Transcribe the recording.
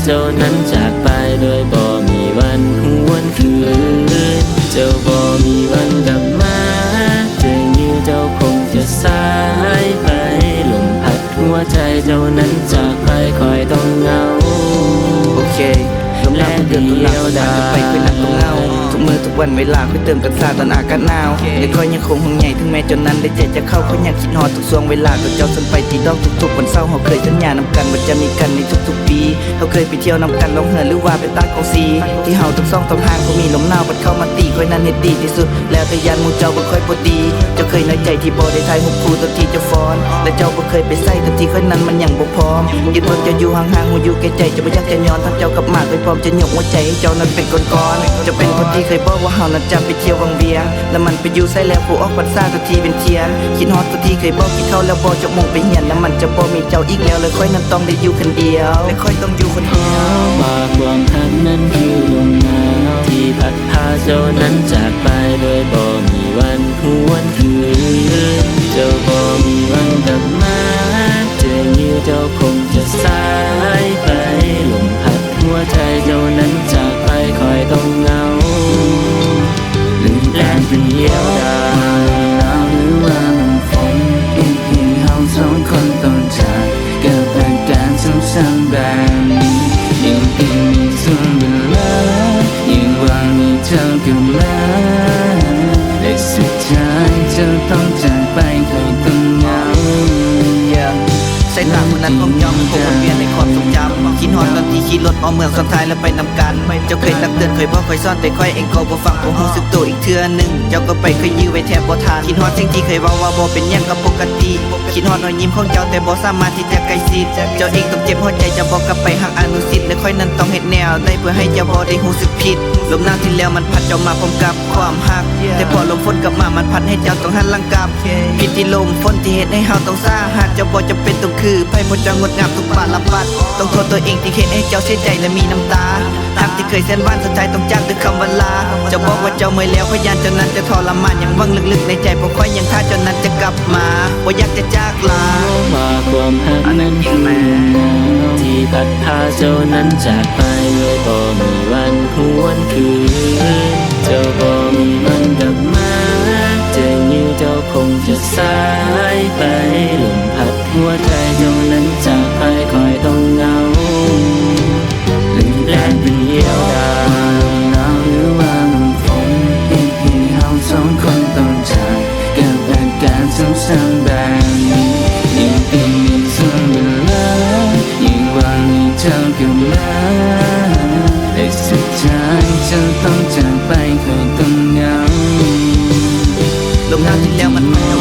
เจ้านั้นจากไปโดยบ่มีวันหวนคืนเจ้าบ่มีวันกลับมาเจออยู่เจ้าคงจะสายไปลมพัดหัวใจเจ้านั้นจากไปคอยต้องเหงาโอเคลมหนาวเดือนตุลาคมผ่านไปค่อยนักต้องเงาทุกมื้อทุกวันเวลาค่อยเติมกันซาตอนอากาศหนาวแต่คอยยังคงห่วงใยถึงแม้จนนั้นได้ใจจะเข้าเขาอยากคิดฮอดทุกช่วงเวลากับเจ้าสันไปตีดอกทุกๆวันเศร้าเขาเคยสัญญานำกันว่าจะมีกันในทุกๆปีเขาเคยไปเที่ยวนำกันลงเหือหรือว่าไปตากของซีที่เฮาทุกซ่องต้องห่างเขามีลมหนาวบัดเข้ามาตีค่อยนั้นเฮ็ดดีที่สุดแล้วแต่ยานหมู่เจ้าบ่ค่อยบ่ดีเจ้าเคยน้อยใจที่บ่ได้ทายหุบคู่ตัวที่เจ้าฟ้อนและเจ้าบ่เคยไปใส่ตัวที่ค่อยนั้นมันยังบ่พร้อมคิดว่าจะอยู่ห่างๆหูอยู่ใกล้ใจจะบ่อยากจะย้อนถ้าเจ้ากลับมาเคยพร้อมจะยกหัวใจให้เจ้านั้นเป็นก่อนๆจะเป็นคนที่เคยบอกว่าเฮานั้นจะไปเที่ยววังเวียงแล้วมันไปอยู่ใส่แล้วผู้ออกพรรษาตัวที่เป็นเทียนคิดฮอดตัวที่เคยบอกกินข้าวแล้วบ่จะมงไปเหียนแล้วมันจะบ่มีเจ้าอีกแล้วเลยค่อยนั้นต้องได้อยู่คนเดียวและค่อยต้องอยู่คนเดียวว่าความหักนั้นคือลมหนาวที่พัดพาเจ้านั้นจากไปโดยบ่มีวันหวนคืนเจ้าบ่มีวันกลับมาเจออยู่เจ้าคงจะสายไปลมพัดหัวใจเจ้านั้นจากไปคอยต้องเหงาลืมแลนเป็นเดียวดายหรือว่ามันฝนอีกที่เฮาสองคนต้องจากกับอาการซ้ำๆแบบนี้ยังมีช่วงเวลายังว่ามีเจ้ากับมาแต่สุดท้ายเจ้าต้องจากไปคอยต้องเหงาสายตาคนนั้นของยอมคงวนเวียนในความทรงจำคิดฮอดตอนที่ขี่รถออกเมืองสุดท้ายแล้วไปนำกันเจ้าเคยตักเตือนเคยบอกเคยซ่อนแต่ค่อยเองก็บ่ฟังผมรู้สึกตัวอีกเทื่อนึงเจ้าก็ไปเคยยื้อไว้แทบบ่ทันคิดฮอดสิ่งที่เคยว่าบ่เป็นหยังก็ปกติคิดฮอดรอยยิ้มของเจ้าแต่บ่สามารถที่จะใกล้ชิดเจ้าเองต้องเจ็บหัวใจจะบอกกลับไปหักอนุสิทธิ์และค่อยนั้นต้องเฮ็ดแนวได้เพื่อให้เจ้าบ่ได้รู้สึกผิดลมหนาวที่แล้วมันพัดเจ้ามาพร้อมกับความฮักแต่พอลมฝนกลับมามันพัดให้เจ้าต้องหันหลังกลับผิดที่ลมฝนที่เฮ็ดให้เฮาต้องซ่าหากเจ้าบ่จำเป็นต้องคือไผบ่จะงดงามทุกบาทละบาทต้องโทษตัวเองที่เฮ็ดให้เจ้าเสียใจและมีน้ำตาทักที่เคยแสนหวานสุดท้ายต้องจากด้วยคำว่าลาเจ้าบอกว่าเจ้าเมื่อยแล้วพยานเจ้านั้นจะทรมานยังหวังลึกๆในใจเพราะค่อยยังท่าเจ้านั้นจะกลับมาบ่อยากจะจากลาว่าความหักนั้นคือลมหนาวที่พัดพาเจ้านั้นจากไปโดยบ่มีวันหวนคืนเจ้าบ่มีวันกลับมาเจออยู่เจ้าคงจะสายไปลมพัดหัวใจเจ้านั้นจากไปคอยต้องเหงาลืมแลนเป็นเดียวดายหนาวหรือว่ามันฝนอีกที่เฮาสองคนต้องจากกับอาการซ้ำๆแบบนี้ยังมีช่วงเวลายังว่ามีเจ้ากับมาแต่สุดท้ายเจ้าต้องจากไปคอยต้องเหงาลมหนาวที่แล้วมันพัดเจ้า